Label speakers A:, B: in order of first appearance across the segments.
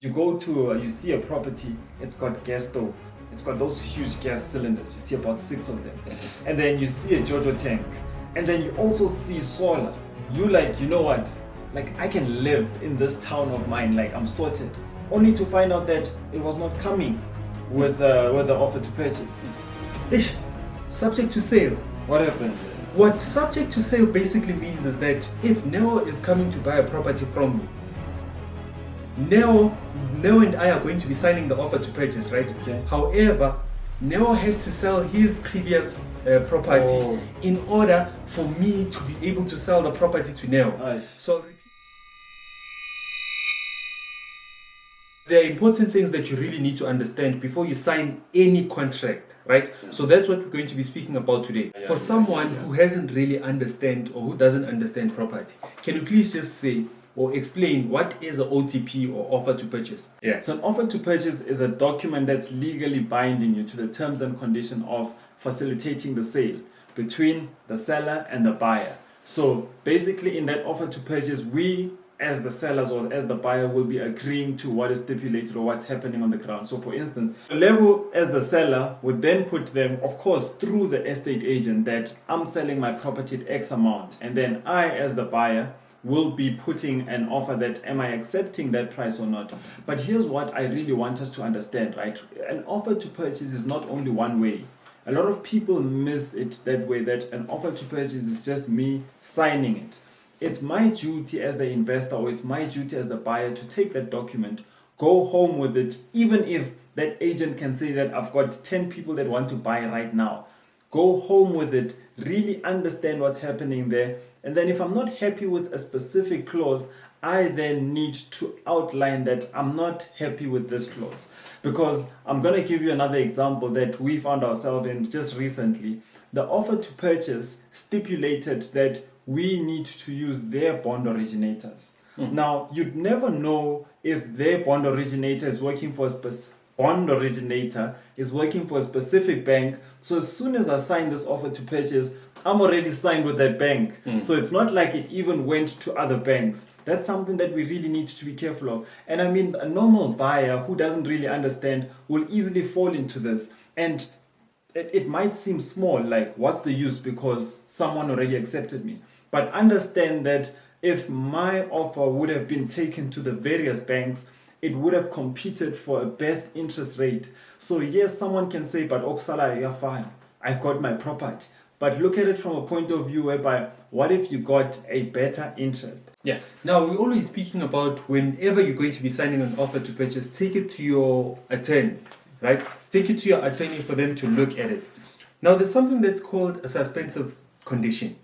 A: You go to, you see a property, it's got gas stove. It's got those huge gas cylinders. You see about 6 of them. And then you see a Jojo tank. And then you also see solar. You like, you know what? Like, I can live in this town of mine. Like, I'm sorted. Only to find out that it was not coming with the offer to purchase.
B: Ish, subject to sale.
A: What happened?
B: What subject to sale basically means is that if Neo is coming to buy a property from me, Neo and I are going to be signing the offer to purchase, right?
A: Okay.
B: However, Neo has to sell his previous property in order for me to be able to sell the property to Neo.
A: Nice.
B: So there are important things that you really need to understand before you sign any contract, right? Yeah. So that's what we're going to be speaking about today. For someone who hasn't really understand or who doesn't understand property, can you please just say or explain what is an OTP or offer to purchase?
A: Yeah. So an offer to purchase is a document that's legally binding you to the terms and conditions of facilitating the sale between the seller and the buyer. So basically in that offer to purchase, we as the sellers or as the buyer will be agreeing to what is stipulated or what's happening on the ground. So for instance, the level as the seller would then put them, of course, through the estate agent that I'm selling my property at X amount. And then I as the buyer will be putting an offer that am I accepting that price or not. But here's what I really want us to understand, right? An offer to purchase is not only one way. A lot of people miss it that way, that an offer to purchase is just me signing it. It's my duty as the investor or it's my duty as the buyer to take that document, go home with it, even if that agent can say that I've got 10 people that want to buy right now. Go home with it, really understand what's happening there. And then if I'm not happy with a specific clause, I then need to outline that I'm not happy with this clause. Because I'm going to give you another example that we found ourselves in just recently. The offer to purchase stipulated that we need to use their bond originators. Now, you'd never know if their bond originator is working for a specific bank. So as soon as I sign this offer to purchase, I'm already signed with that bank. So it's not like it even went to other banks. That's something that we really need to be careful of. And I mean, a normal buyer who doesn't really understand will easily fall into this. And it might seem small, like what's the use because someone already accepted me. But understand that if my offer would have been taken to the various banks, it would have competed for a best interest rate. So yes, someone can say, but Oksala, you're fine. I got my property. But look at it from a point of view whereby, what if you got a better interest?
B: Yeah. Now, we're always speaking about whenever you're going to be signing an offer to purchase, take it to your attorney, right? Take it to your attorney for them to look at it. Now, there's something that's called a suspensive condition,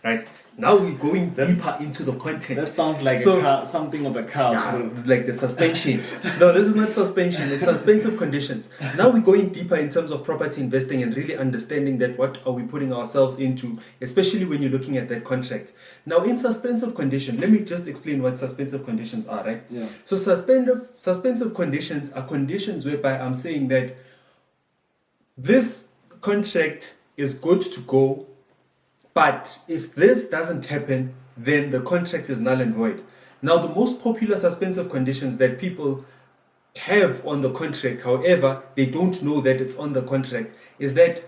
B: right? Now we're going deeper into the content.
A: That sounds like a car, something of a car.
B: Yeah, like the suspension. No, this is not suspension. It's suspensive conditions. Now we're going deeper in terms of property investing and really understanding that what are we putting ourselves into, especially when you're looking at that contract. Now in suspensive condition, let me just explain what suspensive conditions are, right?
A: Yeah.
B: So suspensive conditions are conditions whereby I'm saying that this contract is good to go, but if this doesn't happen, then the contract is null and void. Now, the most popular suspensive conditions that people have on the contract, however, they don't know that it's on the contract, is that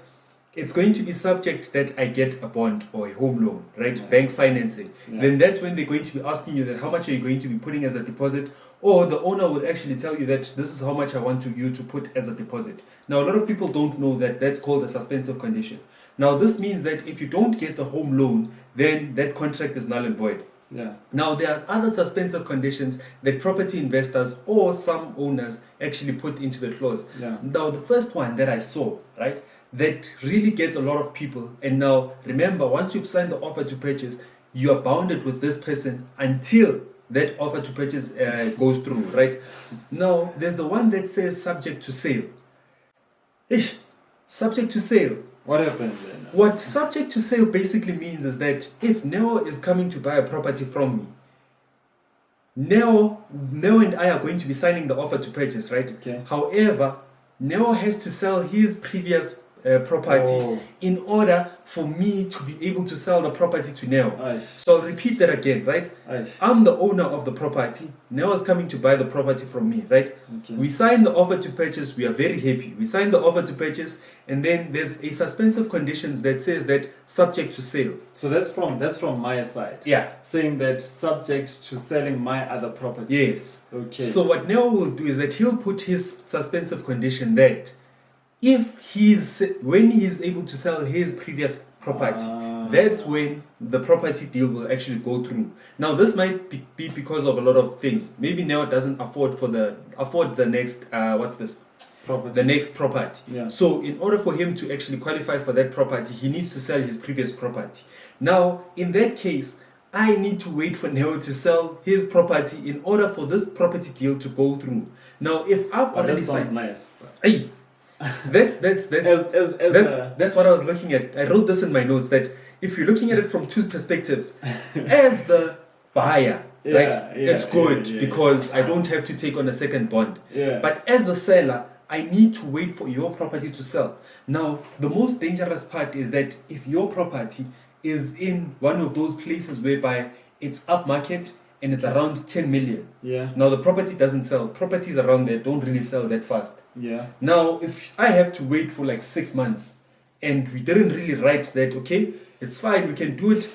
B: it's going to be subject that I get a bond or a home loan, right? Yeah. Bank financing. Yeah. Then that's when they're going to be asking you that how much are you going to be putting as a deposit, or the owner would actually tell you that this is how much I want you to put as a deposit. Now, a lot of people don't know that that's called a suspensive condition. Now, this means that if you don't get the home loan, then that contract is null and void.
A: Yeah.
B: Now, there are other suspensive conditions that property investors or some owners actually put into the clause.
A: Yeah.
B: Now, the first one that I saw, right, that really gets a lot of people. And now, remember, once you've signed the offer to purchase, you are bounded with this person until that offer to purchase goes through, right? Now, there's the one that says subject to sale. Ish, subject to sale.
A: What happens then?
B: What subject to sale basically means is that if Neo is coming to buy a property from me, Neo and I are going to be signing the offer to purchase, right?
A: Okay.
B: However, Neo has to sell his previous property
A: Oh.
B: in order for me to be able to sell the property to Neo.
A: Aish.
B: So I'll repeat that again, right?
A: Aish.
B: I'm the owner of the property. Neo is coming to buy the property from me, right?
A: Okay.
B: We sign the offer to purchase. We are very happy. We sign the offer to purchase, and then there's a suspensive conditions that says that subject to sale.
A: So that's from my side.
B: Yeah.
A: Saying that subject to selling my other property.
B: Yes.
A: Okay.
B: So what Neo will do is that he'll put his suspensive condition that when he's able to sell his previous property, that's when the property deal will actually go through. Now this might be because of a lot of things. Maybe Neo doesn't afford the next
A: property.
B: the next property.
A: Yeah.
B: So in order for him to actually qualify for that property, he needs to sell his previous property. Now in that case, I need to wait for Neo to sell his property in order for this property deal to go through. Now if I've already
A: that sounds
B: signed,
A: nice.
B: hey, that's what I was looking at. I wrote this in my notes that if you're looking at it from two perspectives, as the buyer, it's good because I don't have to take on a second bond.
A: Yeah.
B: But as the seller, I need to wait for your property to sell. Now, the most dangerous part is that if your property is in one of those places whereby it's upmarket and it's around 10 million.
A: Yeah.
B: Now the property doesn't sell. Properties around there don't really sell that fast.
A: Yeah.
B: Now, if I have to wait for like 6 months and we didn't really write that, okay, it's fine, we can do it,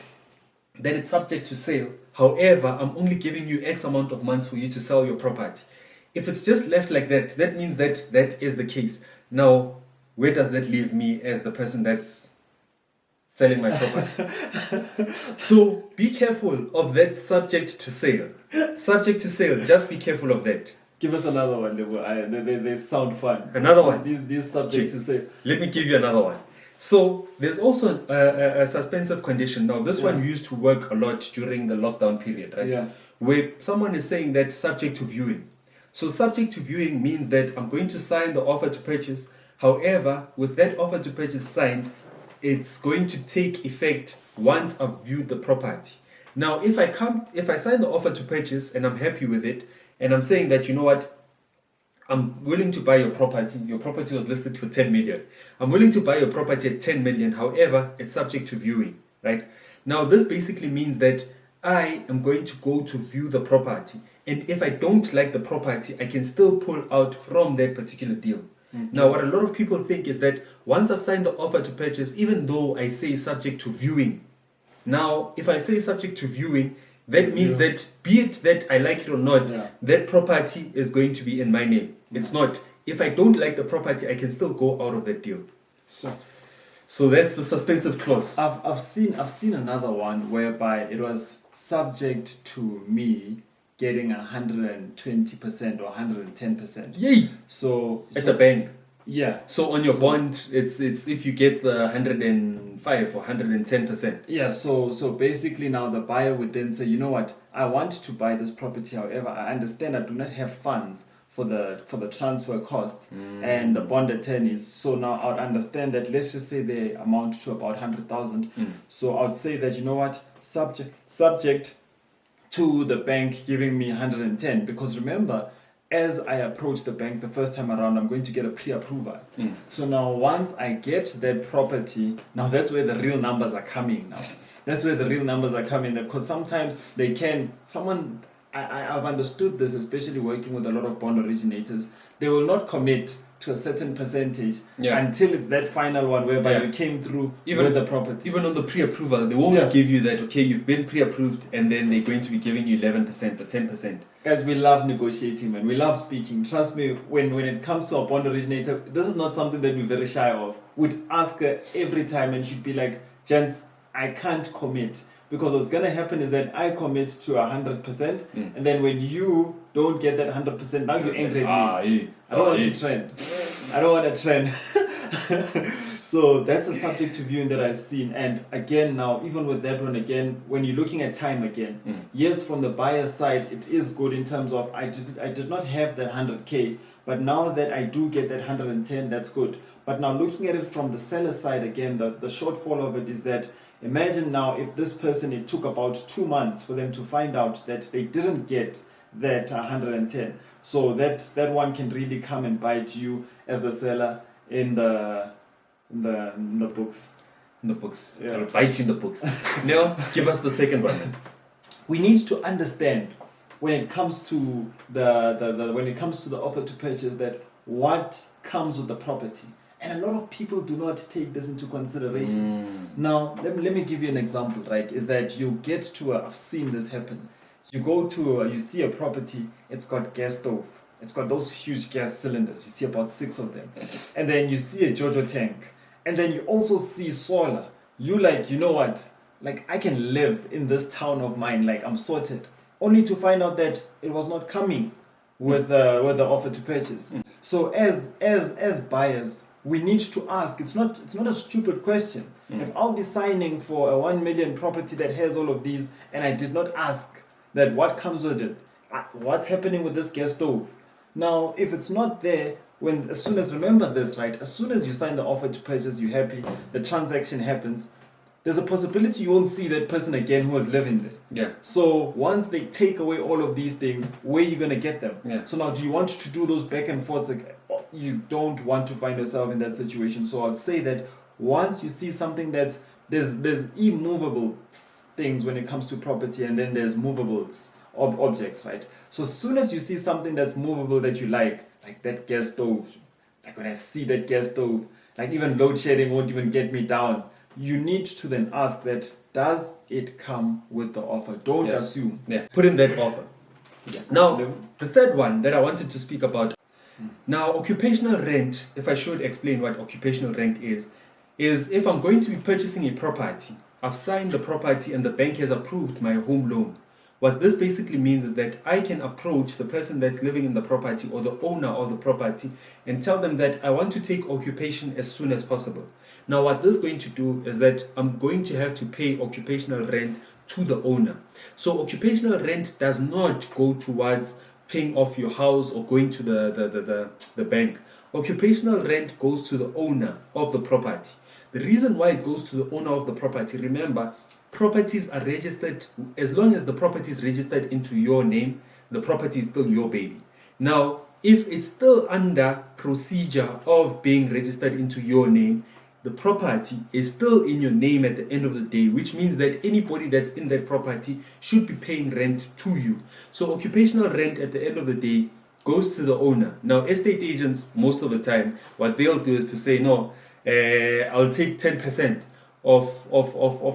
B: then it's subject to sale. However, I'm only giving you X amount of months for you to sell your property. If it's just left like that, that means that that is the case. Now, where does that leave me as the person that's selling my property? So be careful of that subject to sale. Subject to sale, just be careful of that.
A: Give us another one. They sound fun.
B: Another one.
A: These subject to sale.
B: Let me give you another one. So there's also a suspensive condition. Now this one used to work a lot during the lockdown period, right?
A: Yeah.
B: Where someone is saying that subject to viewing. So subject to viewing means that I'm going to sign the offer to purchase. However, with that offer to purchase signed, it's going to take effect once I've viewed the property. Now, if I sign the offer to purchase and I'm happy with it, and I'm saying that, you know what, I'm willing to buy your property. Your property was listed for 10 million. I'm willing to buy your property at 10 million. However, it's subject to viewing, right? Now, this basically means that I am going to go to view the property. And if I don't like the property, I can still pull out from that particular deal. Okay. Now, what a lot of people think is that once I've signed the offer to purchase, even though I say subject to viewing, now, if I say subject to viewing, that means that, be it that I like it or not, that property is going to be in my name. It's not. If I don't like the property, I can still go out of that deal. So that's the suspensive clause.
A: I've seen another one whereby it was subject to me getting 120% or 110%.
B: Yay!
A: So
B: at the bank.
A: Yeah.
B: So on your bond, it's if you get the 105 or 110%.
A: Yeah. So basically now the buyer would then say, you know what, I want to buy this property. However, I understand I do not have funds for the transfer costs and the bond attorneys. So now I would understand that, let's just say they amount to about 100,000. So I would say that, you know what, subject to the bank giving me 110, because remember, as I approach the bank the first time around, I'm going to get a pre-approval. So now once I get that property, now that's where the real numbers are coming now. That's where the real numbers are coming, because sometimes I've understood this, especially working with a lot of bond originators, they will not commit to a certain percentage until it's that final one whereby you came through with the property.
B: Even on the pre-approval, they won't give you that, okay, you've been pre-approved, and then they're going to be giving you 11% or 10%.
A: Guys, we love negotiating, man. We love speaking. Trust me, when it comes to a bond originator, this is not something that we're very shy of. We'd ask her every time and she'd be like, gents, I can't commit. Because what's going to happen is that I commit to 100%, and then when you don't get that 100%, now you're angry at me. I don't want to trend. I don't want to trend. So that's a subject to viewing that I've seen. And again, now, even with that one, again, when you're looking at time again, yes, from the buyer's side, it is good in terms of I did not have that 100K, but now that I do get that 110, that's good. But now looking at it from the seller's side again, the shortfall of it is that, imagine now if this person, it took about 2 months for them to find out that they didn't get that 110. So that one can really come and bite you as the seller in the in the books.
B: In the books.
A: Yeah.
B: I'll bite you in the books. Now, give us the second one then.
A: We need to understand when it comes to the offer to purchase that what comes with the property. And a lot of people do not take this into consideration. Now, let me give you an example, right? Is that you get to I've seen this happen. You go to you see a property, it's got gas stove. It's got those huge gas cylinders. You see about 6 of them. And then you see a Jojo tank. And then you also see solar. You like, you know what? Like, I can live in this town of mine. Like, I'm sorted. Only to find out that it was not coming with the offer to purchase. So as buyers, we need to ask. It's not a stupid question. If I'll be signing for a 1 million property that has all of these, and I did not ask that what comes with it, what's happening with this gas stove? Now, if it's not there, remember this, right? As soon as you sign the offer to purchase, you're happy, the transaction happens, there's a possibility you won't see that person again who was living there.
B: Yeah.
A: So once they take away all of these things, where are you going to get them?
B: Yeah.
A: So now, do you want to do those back and forths? Like, you don't want to find yourself in that situation. So I'll say that once you see something there's immovable things when it comes to property, and then there's movable objects, right? So as soon as you see something that's movable that you like that gas stove, like when I see that gas stove, like even load shedding won't even get me down. You need to then ask that, does it come with the offer? Don't assume.
B: Yeah. Put in that offer.
A: Yeah.
B: Now, the third one that I wanted to speak about. Now, occupational rent, if I should explain what occupational rent is if I'm going to be purchasing a property, I've signed the property and the bank has approved my home loan. What this basically means is that I can approach the person that's living in the property or the owner of the property and tell them that I want to take occupation as soon as possible. Now, what this is going to do is that I'm going to have to pay occupational rent to the owner. So occupational rent does not go towards paying off your house or going to the bank. Occupational rent goes to the owner of the property. The reason why it goes to the owner of the property, remember, properties are registered. As long as the property is registered into your name, the property is still your baby. Now, if it's still under procedure of being registered into your name, the property is still in your name at the end of the day, which means that anybody that's in that property should be paying rent to you. So occupational rent at the end of the day goes to the owner. Now, estate agents, most of the time, what they'll do is to say, no, I'll take 10% of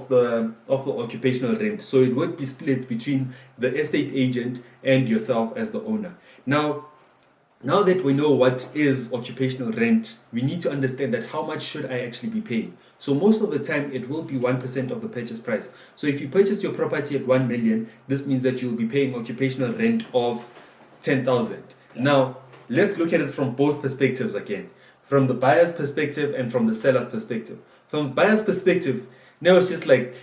B: the occupational rent. So it would be split between the estate agent and yourself as the owner. Now that we know what is occupational rent, we need to understand that how much should I actually be paying. So most of the time it will be 1% of the purchase price. So if you purchase your property at 1 million, this means that you'll be paying occupational rent of 10,000. Now, let's look at it from both perspectives again. From the buyer's perspective and from the seller's perspective. From the buyer's perspective, now it's just like,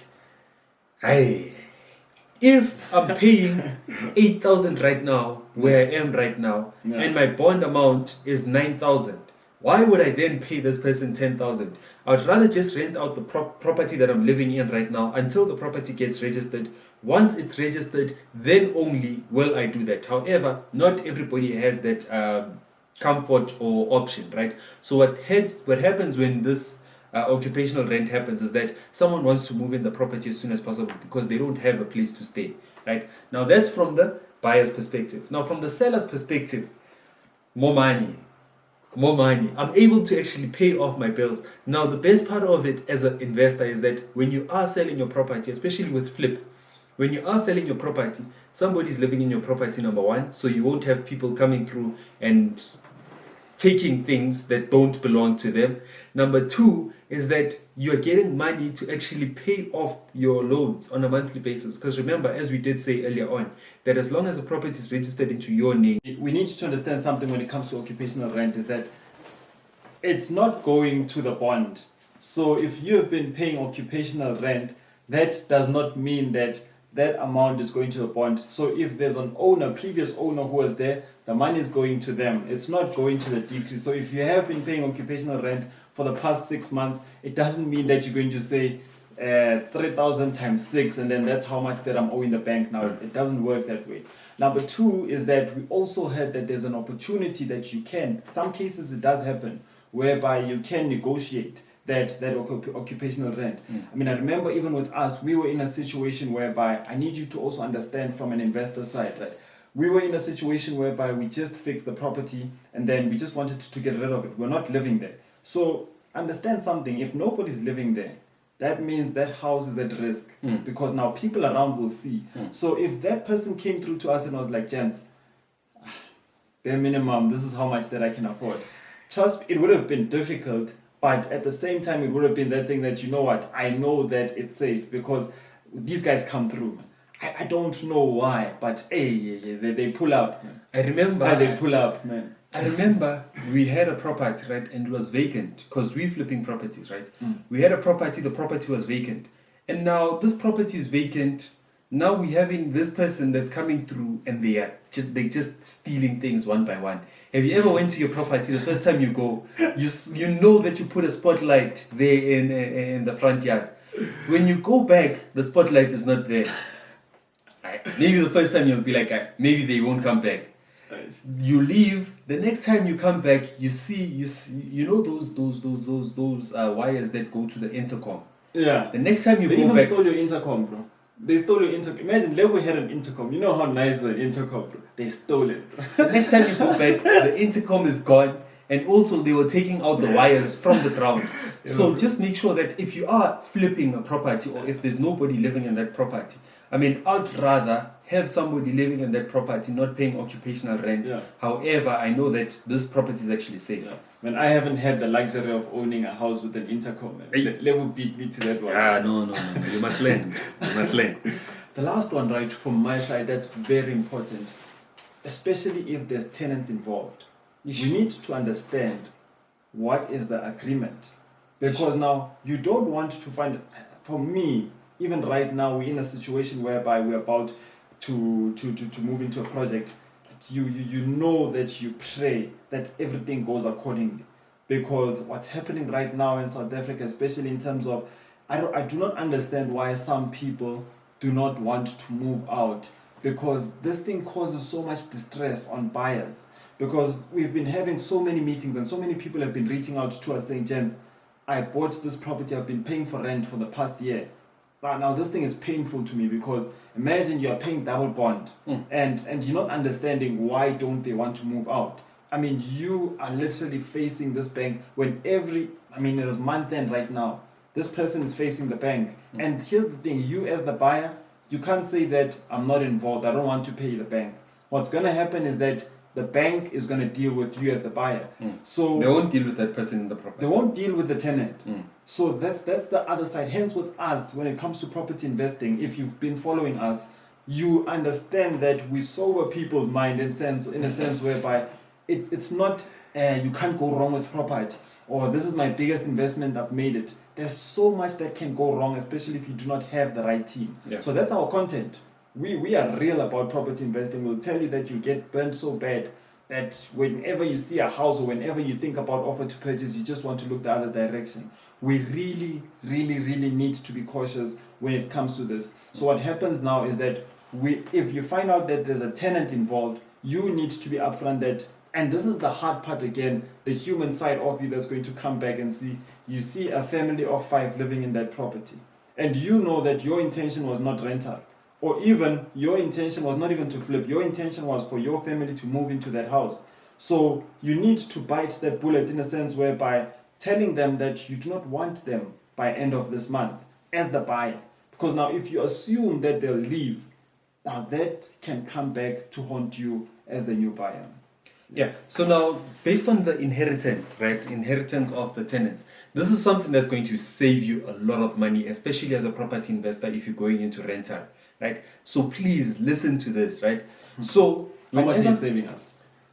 B: hey, if I'm paying 8,000 right now, where I am right now, and my bond amount is 9,000, why would I then pay this person 10,000? I would rather just rent out the property that I'm living in right now until the property gets registered. Once it's registered, then only will I do that. However, not everybody has that comfort or option, right? So what happens when this occupational rent happens is that someone wants to move in the property as soon as possible because they don't have a place to stay, right? Now that's from the buyer's perspective. Now from the seller's perspective, more money. I'm able to actually pay off my bills. Now the best part of it as an investor is that when you are selling your property, especially with flip, when you are selling your property, somebody's living in your property, number one, so you won't have people coming through and taking things that don't belong to them. Number two is that you're getting money to actually pay off your loans on a monthly basis. Because remember, as we did say earlier on, that as long as the property is registered into your name,
A: we need to understand something when it comes to occupational rent is that it's not going to the bond. So if you have been paying occupational rent, that does not mean that amount is going to the bond. So if there's an previous owner who was there, the money is going to them. It's not going to the decrease. So if you have been paying occupational rent for the past 6 months, it doesn't mean that you're going to say 3,000 times 6 and then that's how much that I'm owing the bank now. It doesn't work that way. Number two is that we also heard that there's an opportunity that you can, some cases it does happen, whereby you can negotiate that occupational rent. I mean, I remember even with us, we were in a situation whereby I need you to also understand from an investor side, right? We were in a situation whereby we just fixed the property and then we just wanted to get rid of it. We're not living there. So understand something, if nobody's living there, that means that house is at risk because now people around will see. So if that person came through to us and was like, gents, bare minimum, this is how much that I can afford. Trust me, it would have been difficult, but at the same time, it would have been that thing that, you know what, I know that it's safe because these guys come through, man. I don't know why, but hey, they pull up, man.
B: I remember
A: They pull up, man.
B: I remember we had a property, right, and it was vacant because we're flipping properties, right? We had a property, the property was vacant. And now this property is vacant. Now we're having this person that's coming through and they're just stealing things one by one. Have you ever went to your property, the first time you go, you know that you put a spotlight there in the front yard. When you go back, the spotlight is not there. Maybe the first time you'll be like, maybe they won't come back. You leave. The next time you come back, you know those wires that go to the intercom.
A: Yeah.
B: The next time you
A: they
B: go
A: even
B: back,
A: stole your intercom, bro. They stole your intercom. Imagine Lego had an intercom. You know how nice an intercom, bro. They stole it, bro.
B: the next time you go back, the intercom is gone, and also they were taking out the wires from the ground. So just make sure that if you are flipping a property or if there's nobody living in that property, I mean, I'd rather have somebody living in that property not paying occupational rent.
A: Yeah.
B: However, I know that this property is actually safe.
A: Yeah. When I haven't had the luxury of owning a house with an intercom, Lego beat me to that one.
B: No. You must learn. You must learn.
A: The last one, right, from my side, that's very important, especially if there's tenants involved. You need to understand what is the agreement. Because now, you don't want to find, for me, even right now, we're in a situation whereby we're about to move into a project. You know that you pray that everything goes accordingly. Because what's happening right now in South Africa, especially in terms of, I do not understand why some people do not want to move out. Because this thing causes so much distress on buyers. Because we've been having so many meetings and so many people have been reaching out to us saying, gents, I bought this property, I've been paying for rent for the past year. Now this thing is painful to me because imagine you are paying double bond and you're not understanding why don't they want to move out. I mean, you are literally facing this bank when it is month end right now. This person is facing the bank. And here's the thing, you as the buyer, you can't say that I'm not involved, I don't want to pay the bank. What's going to happen is that the bank is going to deal with you as the buyer. So
B: they won't deal with that person in the property.
A: They won't deal with the tenant. So that's the other side. Hence with us, when it comes to property investing, if you've been following us, you understand that we sober people's mind in a sense whereby it's not you can't go wrong with property, or this is my biggest investment, I've made it. There's so much that can go wrong, especially if you do not have the right team.
B: Yeah.
A: So that's our content. We are real about property investing. We'll tell you that you get burnt so bad that whenever you see a house or whenever you think about offer to purchase, you just want to look the other direction. We really, really, really need to be cautious when it comes to this. So what happens now is that if you find out that there's a tenant involved, you need to be upfront that, and this is the hard part again, the human side of you that's going to come back and see, you see a family of 5 living in that property. And you know that your intention was not rental. Or even your intention was not even to flip. Your intention was for your family to move into that house. So you need to bite that bullet in a sense whereby telling them that you do not want them by end of this month as the buyer. Because now if you assume that they'll leave, now that can come back to haunt you as the new buyer.
B: Yeah. So now, based on the inheritance of the tenants, this is something that's going to save you a lot of money, especially as a property investor if you're going into rental. Right, so please listen to this. Right, so
A: how much is it saving us?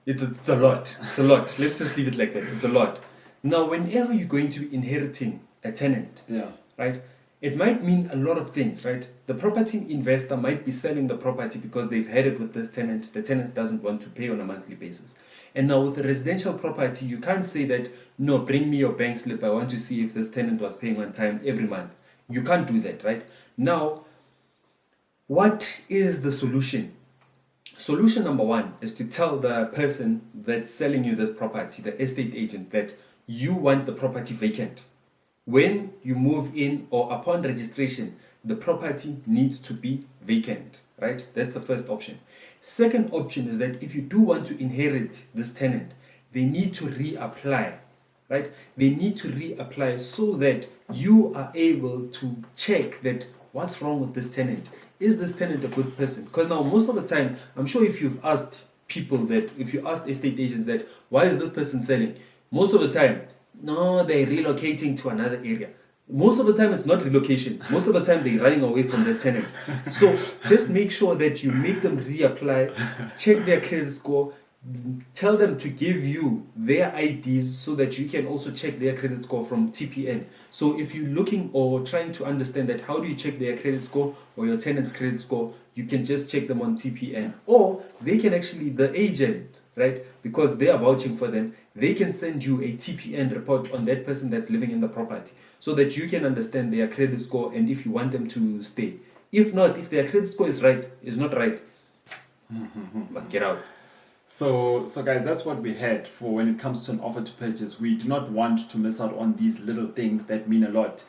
B: It's a lot. It's a lot. Let's just leave it like that. It's a lot. Now, whenever you're going to be inheriting a tenant, right, it might mean a lot of things. Right, the property investor might be selling the property because they've had it with this tenant. The tenant doesn't want to pay on a monthly basis. And now with a residential property, you can't say that, no, bring me your bank slip. I want to see if this tenant was paying on time every month. You can't do that. Right now. What is the solution? Solution number 1 is to tell the person that's selling you this property, the estate agent, that you want the property vacant. when you move in or upon registration, the property needs to be vacant, right? That's the first option. Second option is that if you do want to inherit this tenant, they need to reapply, right? They need to reapply so that you are able to check that what's wrong with this tenant. Is this tenant a good person? Because now most of the time, I'm sure if you've asked people that, if you asked estate agents that, why is this person selling? Most of the time, no, they're relocating to another area. Most of the time, it's not relocation. Most of the time, they're running away from the tenant. So just make sure that you make them reapply, check their credit score, tell them to give you their IDs so that you can also check their credit score from TPN. So if you're looking or trying to understand that how do you check their credit score or your tenant's credit score, you can just check them on TPN. Or they can actually, the agent, right, because they are vouching for them, they can send you a TPN report on that person that's living in the property so that you can understand their credit score and if you want them to stay. If not, if their credit score is not right, must get out.
A: So guys, that's what we had for when it comes to an offer to purchase. We do not want to miss out on these little things that mean a lot.